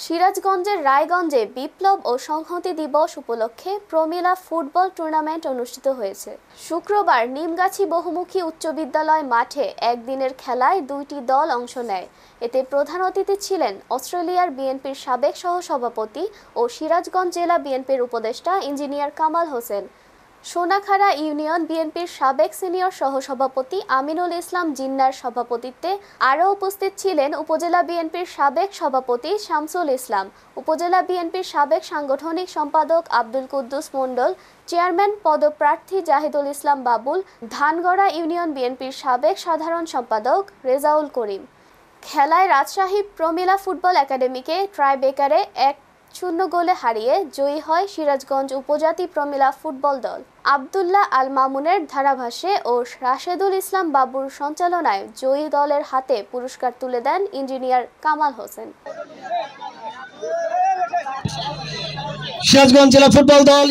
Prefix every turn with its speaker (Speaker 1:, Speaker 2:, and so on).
Speaker 1: সিরাজগঞ্জের রায়গঞ্জে বিপ্লব ও সংহতি দিবস উপলক্ষে প্রমিলা ফুটবল টুর্নামেন্ট অনুষ্ঠিত হয়েছে। শুক্রবার নিমগাছি বহুমুখী উচ্চ বিদ্যালয় মাঠে একদিনের খেলায় দুইটি দল অংশ নেয়। এতে প্রধান অতিথি ছিলেন অস্ট্রেলিয়ার বিএনপির সাবেক সহসভাপতি ও সিরাজগঞ্জ জেলা বিএনপির উপদেষ্টা ইঞ্জিনিয়ার কামাল হোসেন। সোনাখাড়া ইউনিয়ন বিএনপির সাবেক সিনিয়র সহসভাপতি আমিনুল ইসলাম জিন্নার সভাপতিত্বে আরও উপস্থিত ছিলেন উপজেলা বিএনপির সাবেক সভাপতি শামসুল ইসলাম, উপজেলা বিএনপির সাবেক সাংগঠনিক সম্পাদক আব্দুল কুদ্দুস মণ্ডল, চেয়ারম্যান পদপ্রার্থী জাহিদুল ইসলাম বাবুল, ধানগড়া ইউনিয়ন বিএনপির সাবেক সাধারণ সম্পাদক রেজাউল করিম। খেলায় রাজশাহী প্রমিলা ফুটবল একাডেমিকে ট্রাইবেকারে 1-0 গোলে হারিয়ে জয়ী হয় সিরাজগঞ্জ উপজাতি প্রমিলা ফুটবল দল। আব্দুল্লাহ আল মামুনের ধারাভাষ্যে ও রাশেদুল ইসলাম বাবুর সঞ্চালনায় জয়ী দলের হাতে পুরস্কার তুলে দেন ইঞ্জিনিয়ার কামাল হোসেন।
Speaker 2: সিরাজগঞ্জ জেলা ফুটবল দল